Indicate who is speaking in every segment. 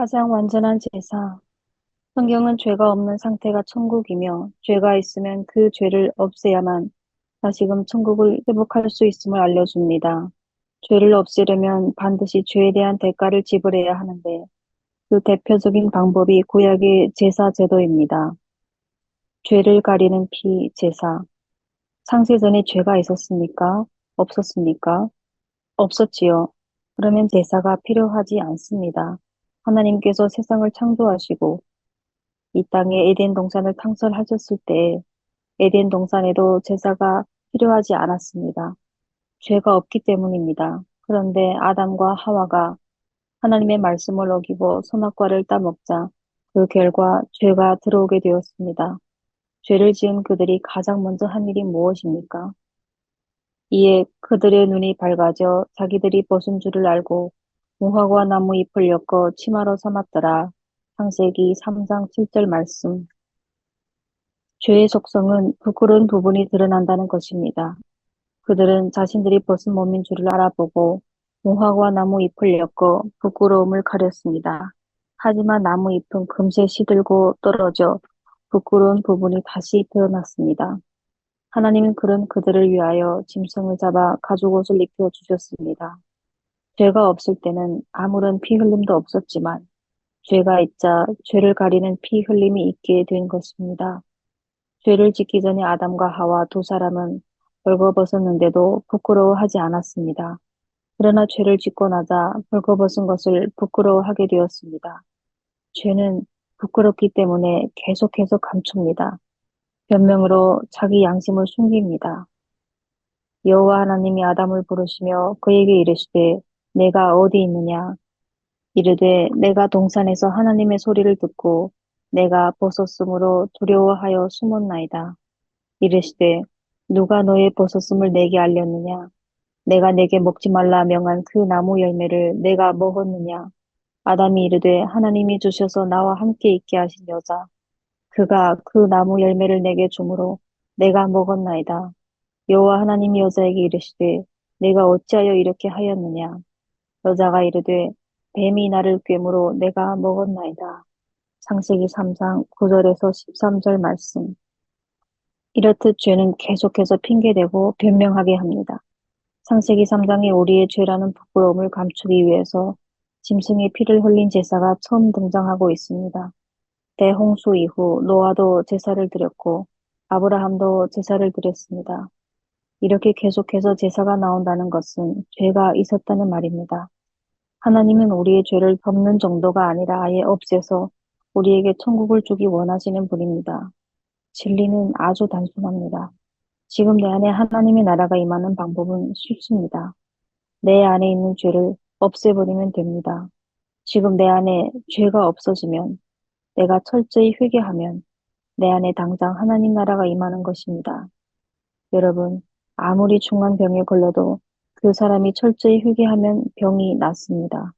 Speaker 1: 가장 완전한 제사. 성경은 죄가 없는 상태가 천국이며 죄가 있으면 그 죄를 없애야만 다시금 천국을 회복할 수 있음을 알려줍니다. 죄를 없애려면 반드시 죄에 대한 대가를 지불해야 하는데 그 대표적인 방법이 구약의 제사 제도입니다. 죄를 가리는 피 제사. 창세전에 죄가 있었습니까? 없었습니까? 없었지요. 그러면 제사가 필요하지 않습니다. 하나님께서 세상을 창조하시고 이 땅에 에덴 동산을 창설하셨을 때 에덴 동산에도 제사가 필요하지 않았습니다. 죄가 없기 때문입니다. 그런데 아담과 하와가 하나님의 말씀을 어기고 선악과를 따먹자 그 결과 죄가 들어오게 되었습니다. 죄를 지은 그들이 가장 먼저 한 일이 무엇입니까? 이에 그들의 눈이 밝아져 자기들이 벗은 줄을 알고 무화과 나무 잎을 엮어 치마로 삼았더라. 창세기 3장 7절 말씀. 죄의 속성은 부끄러운 부분이 드러난다는 것입니다. 그들은 자신들이 벗은 몸인 줄을 알아보고 무화과 나무 잎을 엮어 부끄러움을 가렸습니다. 하지만 나무 잎은 금세 시들고 떨어져 부끄러운 부분이 다시 드러났습니다. 하나님은 그런 그들을 위하여 짐승을 잡아 가죽옷을 입혀 주셨습니다. 죄가 없을 때는 아무런 피 흘림도 없었지만 죄가 있자 죄를 가리는 피 흘림이 있게 된 것입니다. 죄를 짓기 전에 아담과 하와 두 사람은 벌거벗었는데도 부끄러워하지 않았습니다. 그러나 죄를 짓고 나자 벌거벗은 것을 부끄러워하게 되었습니다. 죄는 부끄럽기 때문에 계속해서 감춥니다. 변명으로 자기 양심을 숨깁니다. 여호와 하나님이 아담을 부르시며 그에게 이르시되 내가 어디 있느냐 이르되 내가 동산에서 하나님의 소리를 듣고 내가 벗었으므로 두려워하여 숨었나이다. 이르시되 누가 너의 벗었음을 내게 알렸느냐 내가 내게 먹지 말라 명한 그 나무 열매를 내가 먹었느냐 아담이 이르되 하나님이 주셔서 나와 함께 있게 하신 여자 그가 그 나무 열매를 내게 주므로 내가 먹었나이다. 여호와 하나님이 여자에게 이르시되 내가 어찌하여 이렇게 하였느냐 여자가 이르되 뱀이 나를 꿰므로 내가 먹었나이다. 창세기 3장 9절에서 13절 말씀. 이렇듯 죄는 계속해서 핑계대고 변명하게 합니다. 창세기 3장에 우리의 죄라는 부끄러움을 감추기 위해서 짐승의 피를 흘린 제사가 처음 등장하고 있습니다. 대홍수 이후 노아도 제사를 드렸고 아브라함도 제사를 드렸습니다. 이렇게 계속해서 제사가 나온다는 것은 죄가 있었다는 말입니다. 하나님은 우리의 죄를 덮는 정도가 아니라 아예 없애서 우리에게 천국을 주기 원하시는 분입니다. 진리는 아주 단순합니다. 지금 내 안에 하나님의 나라가 임하는 방법은 쉽습니다. 내 안에 있는 죄를 없애버리면 됩니다. 지금 내 안에 죄가 없어지면 내가 철저히 회개하면 내 안에 당장 하나님 나라가 임하는 것입니다. 여러분, 아무리 중한 병에 걸려도 그 사람이 철저히 회개하면 병이 낫습니다.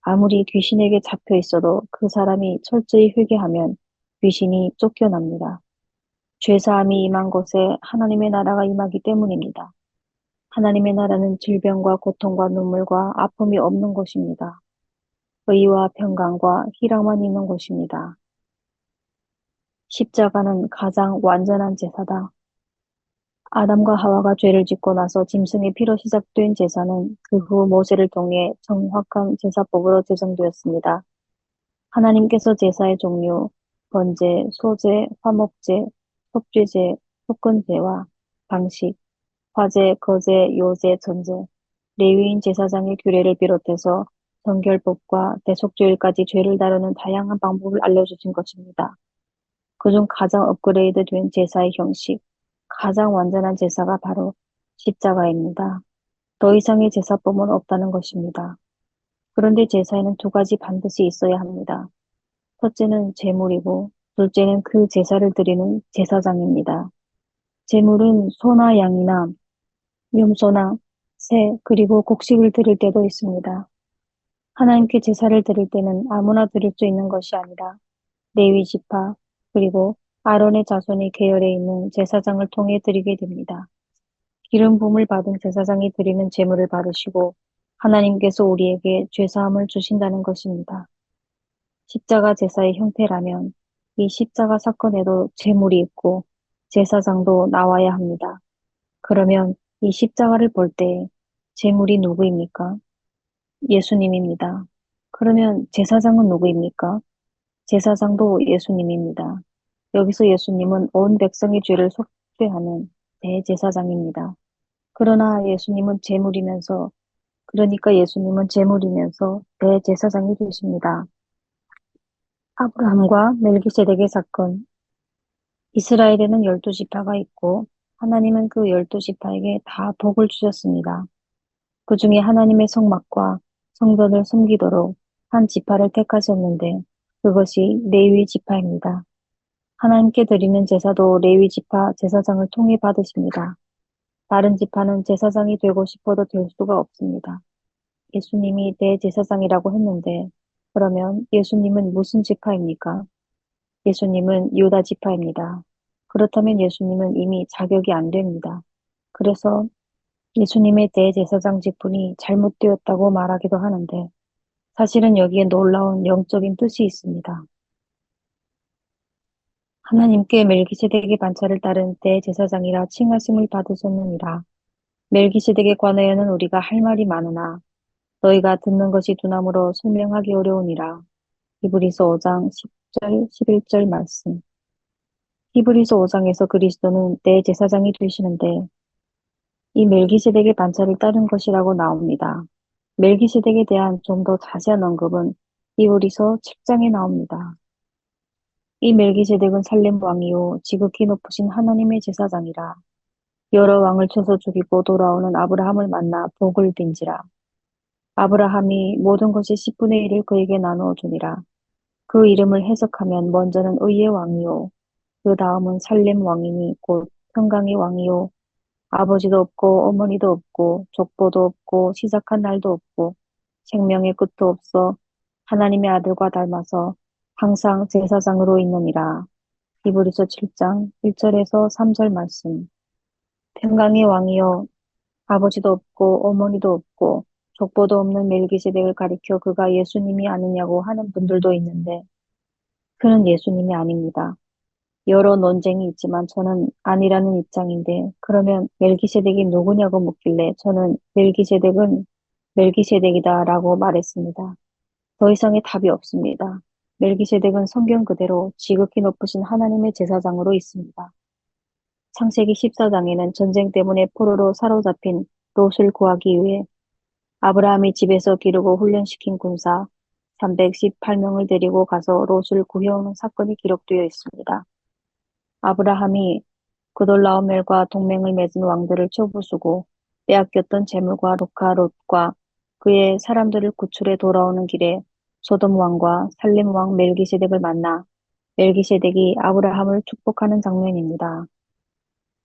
Speaker 1: 아무리 귀신에게 잡혀 있어도 그 사람이 철저히 회개하면 귀신이 쫓겨납니다. 죄사함이 임한 곳에 하나님의 나라가 임하기 때문입니다. 하나님의 나라는 질병과 고통과 눈물과 아픔이 없는 곳입니다. 의와 평강과 희락만 있는 곳입니다. 십자가는 가장 완전한 제사다. 아담과 하와가 죄를 짓고 나서 짐승의 피로 시작된 제사는 그 후 모세를 통해 정확한 제사법으로 제정되었습니다. 하나님께서 제사의 종류, 번제, 소제, 화목제, 속죄제, 속건제와 방식, 화제, 거제, 요제, 전제, 레위인 제사장의 규례를 비롯해서 정결법과 대속죄일까지 죄를 다루는 다양한 방법을 알려주신 것입니다. 그중 가장 업그레이드된 제사의 형식, 가장 완전한 제사가 바로 십자가입니다. 더 이상의 제사법은 없다는 것입니다. 그런데 제사에는 두 가지 반드시 있어야 합니다. 첫째는 제물이고 둘째는 그 제사를 드리는 제사장입니다. 제물은 소나 양이나 염소나 새 그리고 곡식을 드릴 때도 있습니다. 하나님께 제사를 드릴 때는 아무나 드릴 수 있는 것이 아니라 레위 지파 그리고 아론의 자손의 계열에 있는 제사장을 통해 드리게 됩니다. 기름 부음을 받은 제사장이 드리는 제물을 받으시고 하나님께서 우리에게 죄사함을 주신다는 것입니다. 십자가 제사의 형태라면 이 십자가 사건에도 제물이 있고 제사장도 나와야 합니다. 그러면 이 십자가를 볼 때 제물이 누구입니까? 예수님입니다. 그러면 제사장은 누구입니까? 제사장도 예수님입니다. 여기서 예수님은 온 백성의 죄를 속죄하는 대제사장입니다. 그러나 예수님은 제물이면서, 그러니까 예수님은 제물이면서 대제사장이 되십니다. 아브라함과 멜기세덱의 사건. 이스라엘에는 12지파가 있고 하나님은 그 12지파에게 다 복을 주셨습니다. 그 중에 하나님의 성막과 성전을 섬기도록 한 지파를 택하셨는데 그것이 레위 지파입니다. 하나님께 드리는 제사도 레위 지파 제사장을 통해 받으십니다. 다른 지파는 제사장이 되고 싶어도 될 수가 없습니다. 예수님이 대제사장이라고 했는데 그러면 예수님은 무슨 지파입니까? 예수님은 유다 지파입니다. 그렇다면 예수님은 이미 자격이 안 됩니다. 그래서 예수님의 대제사장 직분이 잘못되었다고 말하기도 하는데 사실은 여기에 놀라운 영적인 뜻이 있습니다. 하나님께 멜기세덱의 반차를 따른 대제사장이라 칭하심을 받으셨느니라. 멜기세덱에 관하여는 우리가 할 말이 많으나 너희가 듣는 것이 두나무로 설명하기 어려우니라. 히브리서 5장 10절 11절 말씀. 히브리서 5장에서 그리스도는 대제사장이 되시는데 이 멜기세덱의 반차를 따른 것이라고 나옵니다. 멜기세덱에 대한 좀 더 자세한 언급은 히브리서 7장에 나옵니다. 이 멜기세덱은 살렘 왕이요 지극히 높으신 하나님의 제사장이라. 여러 왕을 쳐서 죽이고 돌아오는 아브라함을 만나 복을 빈지라. 아브라함이 모든 것의 10분의 1을 그에게 나누어 주니라. 그 이름을 해석하면 먼저는 의의 왕이요 그 다음은 살렘 왕이니 곧 평강의 왕이요 아버지도 없고 어머니도 없고 족보도 없고 시작한 날도 없고 생명의 끝도 없어 하나님의 아들과 닮아서 항상 제사장으로 있느니라. 히브리서 7장 1절에서 3절 말씀. 평강의 왕이여 아버지도 없고 어머니도 없고 족보도 없는 멜기세덱을 가리켜 그가 예수님이 아니냐고 하는 분들도 있는데 그는 예수님이 아닙니다. 여러 논쟁이 있지만 저는 아니라는 입장인데 그러면 멜기세덱이 누구냐고 묻길래 저는 멜기세덱은 멜기세덱이다라고 말했습니다. 더 이상의 답이 없습니다. 멜기세덱은 성경 그대로 지극히 높으신 하나님의 제사장으로 있습니다. 창세기 14장에는 전쟁 때문에 포로로 사로잡힌 롯을 구하기 위해 아브라함이 집에서 기르고 훈련시킨 군사 318명을 데리고 가서 롯을 구해오는 사건이 기록되어 있습니다. 아브라함이 그돌라오멜과 동맹을 맺은 왕들을 쳐부수고 빼앗겼던 재물과 루카 롯과 그의 사람들을 구출해 돌아오는 길에 소돔 왕과 살렘 왕 멜기세덱을 만나 멜기세덱이 아브라함을 축복하는 장면입니다.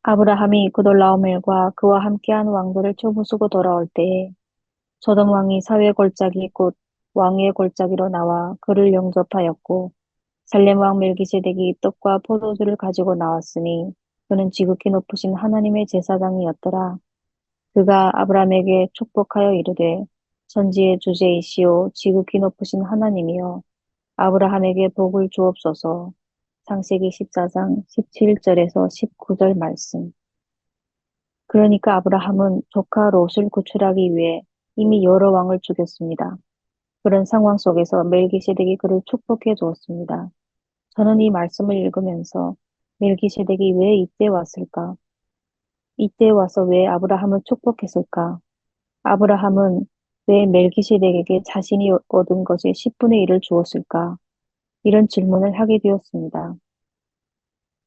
Speaker 1: 아브라함이 그돌라오멜과 그와 함께한 왕들을 쳐부수고 돌아올 때에 소돔 왕이 사회 골짜기 곧 왕의 골짜기로 나와 그를 영접하였고 살렘 왕 멜기세덱이 떡과 포도주를 가지고 나왔으니 그는 지극히 높으신 하나님의 제사장이었더라. 그가 아브라함에게 축복하여 이르되 천지의 주제이시오 지극히 높으신 하나님이여 아브라함에게 복을 주옵소서. 창세기 14장 17절에서 19절 말씀. 그러니까 아브라함은 조카 롯을 구출하기 위해 이미 여러 왕을 죽였습니다. 그런 상황 속에서 멜기세덱이 그를 축복해 주었습니다. 저는 이 말씀을 읽으면서 멜기세덱이 왜 이때 왔을까? 이때 와서 왜 아브라함을 축복했을까? 아브라함은 왜 멜기세덱에게 자신이 얻은 것의 10분의 1을 주었을까? 이런 질문을 하게 되었습니다.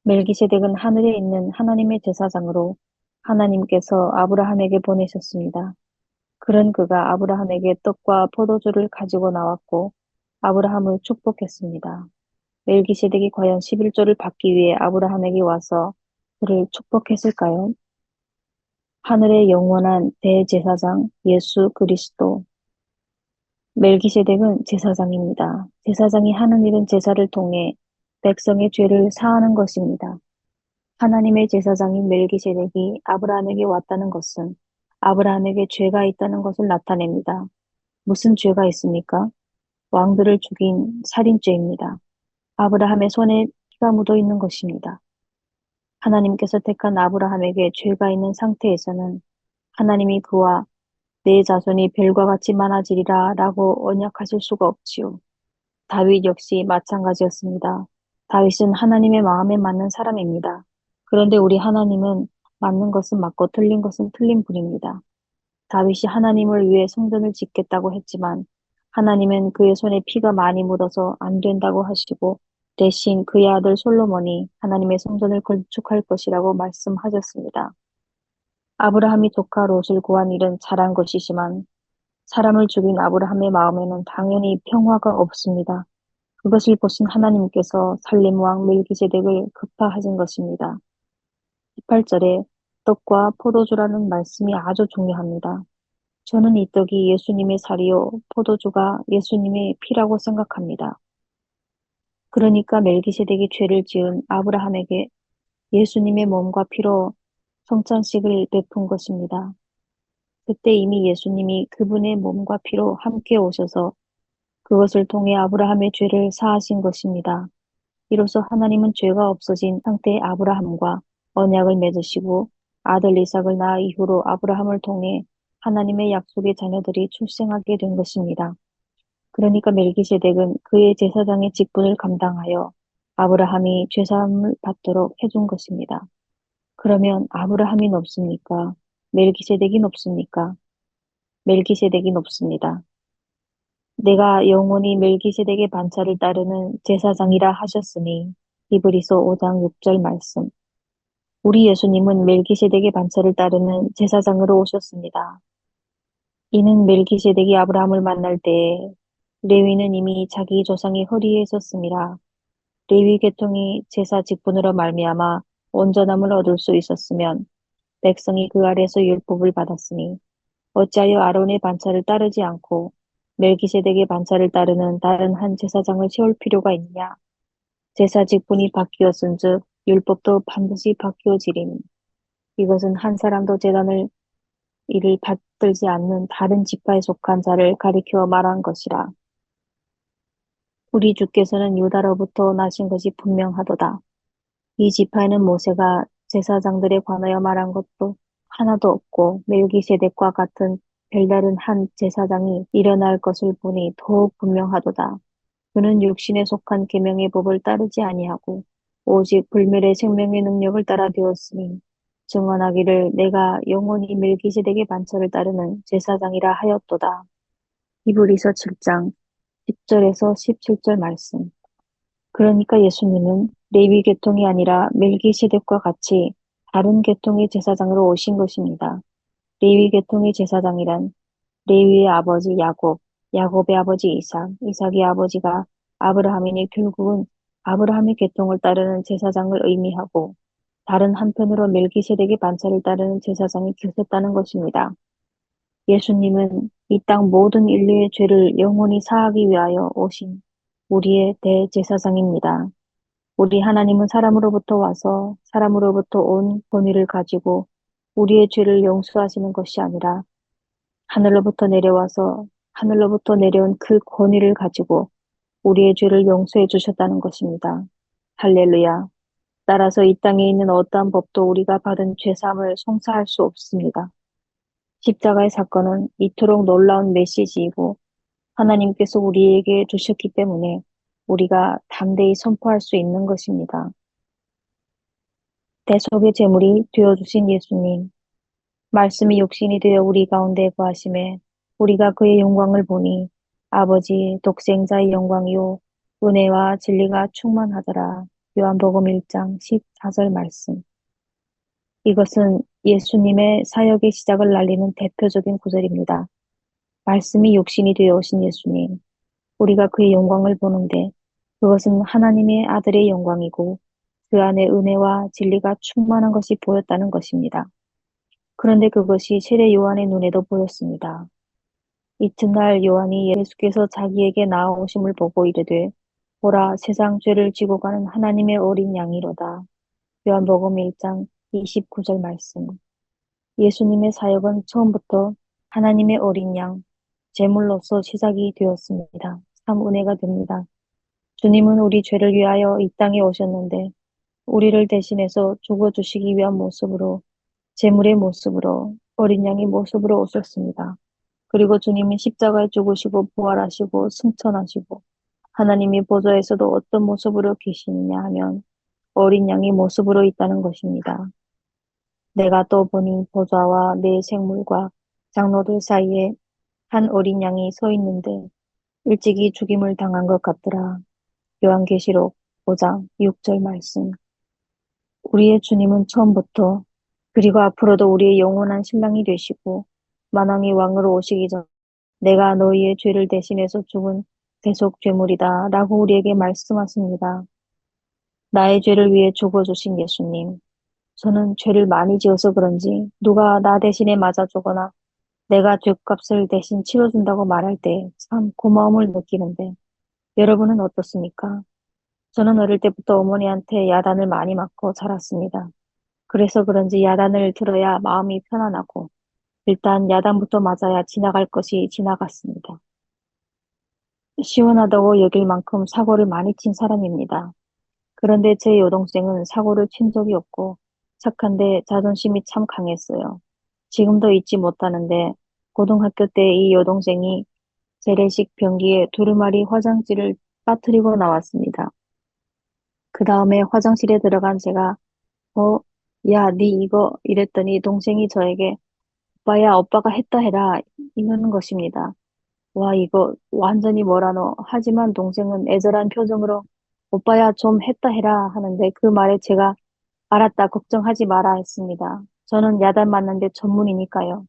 Speaker 1: 멜기세덱은 하늘에 있는 하나님의 제사장으로 하나님께서 아브라함에게 보내셨습니다. 그런 그가 아브라함에게 떡과 포도주를 가지고 나왔고 아브라함을 축복했습니다. 멜기세덱이 과연 11조를 받기 위해 아브라함에게 와서 그를 축복했을까요? 하늘의 영원한 대제사장 예수 그리스도. 멜기세덱은 제사장입니다. 제사장이 하는 일은 제사를 통해 백성의 죄를 사하는 것입니다. 하나님의 제사장인 멜기세덱이 아브라함에게 왔다는 것은 아브라함에게 죄가 있다는 것을 나타냅니다. 무슨 죄가 있습니까? 왕들을 죽인 살인죄입니다. 아브라함의 손에 피가 묻어 있는 것입니다. 하나님께서 택한 아브라함에게 죄가 있는 상태에서는 하나님이 그와 내 자손이 별과 같이 많아지리라 라고 언약하실 수가 없지요. 다윗 역시 마찬가지였습니다. 다윗은 하나님의 마음에 맞는 사람입니다. 그런데 우리 하나님은 맞는 것은 맞고 틀린 것은 틀린 분입니다. 다윗이 하나님을 위해 성전을 짓겠다고 했지만 하나님은 그의 손에 피가 많이 묻어서 안 된다고 하시고 대신 그의 아들 솔로몬이 하나님의 성전을 건축할 것이라고 말씀하셨습니다. 아브라함이 조카 롯을 구한 일은 잘한 것이지만 사람을 죽인 아브라함의 마음에는 당연히 평화가 없습니다. 그것을 보신 하나님께서 살림 왕 멜기세덱을 급파하신 것입니다. 18절에 떡과 포도주라는 말씀이 아주 중요합니다. 저는 이 떡이 예수님의 살이요, 포도주가 예수님의 피라고 생각합니다. 그러니까 멜기세덱이 죄를 지은 아브라함에게 예수님의 몸과 피로 성찬식을 베푼 것입니다. 그때 이미 예수님이 그분의 몸과 피로 함께 오셔서 그것을 통해 아브라함의 죄를 사하신 것입니다. 이로써 하나님은 죄가 없어진 상태의 아브라함과 언약을 맺으시고 아들 이삭을 낳아 이후로 아브라함을 통해 하나님의 약속의 자녀들이 출생하게 된 것입니다. 그러니까 멜기세덱은 그의 제사장의 직분을 감당하여 아브라함이 죄사함을 받도록 해준 것입니다. 그러면 아브라함이 높습니까? 멜기세덱이 높습니까? 멜기세덱이 높습니다. 내가 영원히 멜기세덱의 반차를 따르는 제사장이라 하셨으니 히브리서 5장 6절 말씀. 우리 예수님은 멜기세덱의 반차를 따르는 제사장으로 오셨습니다. 이는 멜기세덱이 아브라함을 만날 때에 레위는 이미 자기 조상의 허리에 있었습니다. 레위 계통이 제사 직분으로 말미암아 온전함을 얻을 수 있었으면 백성이 그 아래서 율법을 받았으니 어찌하여 아론의 반차를 따르지 않고 멜기세덱의 반차를 따르는 다른 한 제사장을 세울 필요가 있냐? 제사 직분이 바뀌었은즉 율법도 반드시 바뀌어지리니 이것은 한 사람도 제단을 이를 받들지 않는 다른 지파에 속한 자를 가리켜 말한 것이라. 우리 주께서는 유다로부터 나신 것이 분명하도다. 이 지파에는 모세가 제사장들에 관하여 말한 것도 하나도 없고 멜기세덱과 같은 별다른 한 제사장이 일어날 것을 보니 더욱 분명하도다. 그는 육신에 속한 계명의 법을 따르지 아니하고 오직 불멸의 생명의 능력을 따라 되었으니 증언하기를 내가 영원히 멜기세덱의 반차를 따르는 제사장이라 하였도다. 히브리서 7장 10절에서 17절 말씀. 그러니까 예수님은 레위 계통이 아니라 멜기세덱과 같이 다른 계통의 제사장으로 오신 것입니다. 레위 계통의 제사장이란 레위의 아버지 야곱, 야곱의 아버지 이삭, 이삭의 아버지가 아브라함이니 결국은 아브라함의 계통을 따르는 제사장을 의미하고 다른 한편으로 멜기세덱의 반차를 따르는 제사장이 계셨다는 것입니다. 예수님은 이 땅 모든 인류의 죄를 영원히 사하기 위하여 오신 우리의 대제사장입니다. 우리 하나님은 사람으로부터 와서 사람으로부터 온 권위를 가지고 우리의 죄를 용서하시는 것이 아니라 하늘로부터 내려와서 하늘로부터 내려온 그 권위를 가지고 우리의 죄를 용서해 주셨다는 것입니다. 할렐루야. 따라서 이 땅에 있는 어떠한 법도 우리가 받은 죄사함을 송사할 수 없습니다. 십자가의 사건은 이토록 놀라운 메시지이고 하나님께서 우리에게 주셨기 때문에 우리가 담대히 선포할 수 있는 것입니다. 대속의 제물이 되어주신 예수님, 말씀이 육신이 되어 우리 가운데 거하심에 우리가 그의 영광을 보니 아버지 독생자의 영광이요 은혜와 진리가 충만하더라. 요한복음 1장 14절 말씀. 이것은 예수님의 사역의 시작을 알리는 대표적인 구절입니다. 말씀이 육신이 되어 오신 예수님, 우리가 그의 영광을 보는데 그것은 하나님의 아들의 영광이고 그 안에 은혜와 진리가 충만한 것이 보였다는 것입니다. 그런데 그것이 세례 요한의 눈에도 보였습니다. 이튿날 요한이 예수께서 자기에게 나아오심을 보고 이르되 보라 세상 죄를 지고 가는 하나님의 어린 양이로다. 요한복음 1장 29절 말씀. 예수님의 사역은 처음부터 하나님의 어린 양, 제물로서 시작이 되었습니다. 참 은혜가 됩니다. 주님은 우리 죄를 위하여 이 땅에 오셨는데 우리를 대신해서 죽어주시기 위한 모습으로 제물의 모습으로 어린 양의 모습으로 오셨습니다. 그리고 주님은 십자가에 죽으시고 부활하시고 승천하시고 하나님이 보좌에서도 어떤 모습으로 계시느냐 하면 어린 양의 모습으로 있다는 것입니다. 내가 또 보니 보좌와 내 생물과 장로들 사이에 한 어린 양이 서 있는데 일찍이 죽임을 당한 것 같더라. 요한계시록 5장 6절 말씀. 우리의 주님은 처음부터 그리고 앞으로도 우리의 영원한 신랑이 되시고 만왕의 왕으로 오시기 전 내가 너희의 죄를 대신해서 죽은 대속 죄물이다 라고 우리에게 말씀하십니다. 나의 죄를 위해 죽어주신 예수님. 저는 죄를 많이 지어서 그런지 누가 나 대신에 맞아 주거나 내가 죄값을 대신 치러준다고 말할 때 참 고마움을 느끼는데 여러분은 어떻습니까? 저는 어릴 때부터 어머니한테 야단을 많이 맞고 자랐습니다. 그래서 그런지 야단을 들어야 마음이 편안하고 일단 야단부터 맞아야 지나갈 것이 지나갔습니다. 시원하다고 여길 만큼 사고를 많이 친 사람입니다. 그런데 제 여동생은 사고를 친 적이 없고 착한데 자존심이 참 강했어요. 지금도 잊지 못하는데 고등학교 때 이 여동생이 재래식 변기에 두루마리 화장지를 빠뜨리고 나왔습니다. 그 다음에 화장실에 들어간 제가 어, 야, 네 이거 이랬더니 동생이 저에게 오빠야, 오빠가 했다 해라 이러는 것입니다. 와, 이거 완전히 뭐라노. 하지만 동생은 애절한 표정으로 오빠야 좀 했다 해라 하는데 그 말에 제가 알았다, 걱정하지 마라 했습니다. 저는 야단 맞는데 전문이니까요.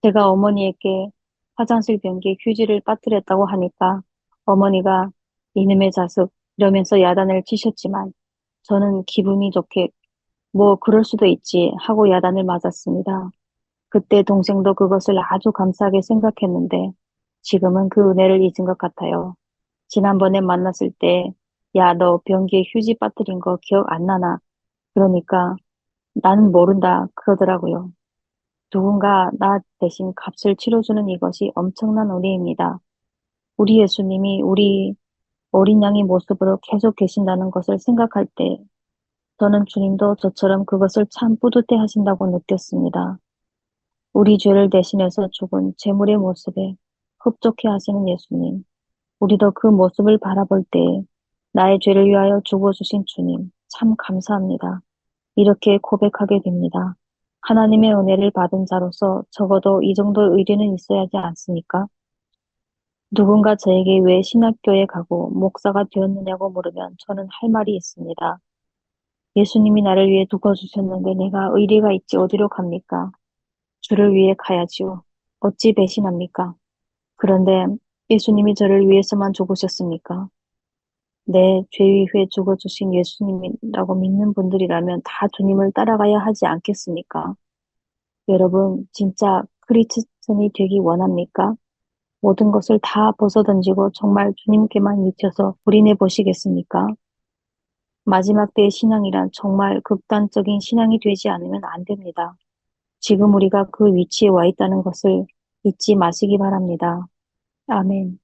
Speaker 1: 제가 어머니에게 화장실 변기에 휴지를 빠뜨렸다고 하니까 어머니가 이놈의 자식 이러면서 야단을 치셨지만 저는 기분이 좋게 뭐 그럴 수도 있지 하고 야단을 맞았습니다. 그때 동생도 그것을 아주 감사하게 생각했는데 지금은 그 은혜를 잊은 것 같아요. 지난번에 만났을 때 야, 너 변기에 휴지 빠뜨린 거 기억 안 나나? 그러니까 나는 모른다 그러더라고요. 누군가 나 대신 값을 치러주는 이것이 엄청난 은혜입니다. 우리 예수님이 우리 어린 양의 모습으로 계속 계신다는 것을 생각할 때 저는 주님도 저처럼 그것을 참 뿌듯해 하신다고 느꼈습니다. 우리 죄를 대신해서 죽은 제물의 모습에 흡족해 하시는 예수님. 우리도 그 모습을 바라볼 때 나의 죄를 위하여 죽어주신 주님, 참 감사합니다. 이렇게 고백하게 됩니다. 하나님의 은혜를 받은 자로서 적어도 이 정도의 의리는 있어야 하지 않습니까? 누군가 저에게 왜 신학교에 가고 목사가 되었느냐고 물으면 저는 할 말이 있습니다. 예수님이 나를 위해 죽어주셨는데 내가 의리가 있지 어디로 갑니까? 주를 위해 가야지요. 어찌 배신합니까? 그런데 예수님이 저를 위해서만 죽으셨습니까? 내 죄 위에 죽어주신 예수님이라고 믿는 분들이라면 다 주님을 따라가야 하지 않겠습니까? 여러분, 진짜 크리스천이 되기 원합니까? 모든 것을 다 벗어던지고 정말 주님께만 미쳐서 올인해 보시겠습니까? 마지막 때의 신앙이란 정말 극단적인 신앙이 되지 않으면 안 됩니다. 지금 우리가 그 위치에 와 있다는 것을 잊지 마시기 바랍니다. 아멘.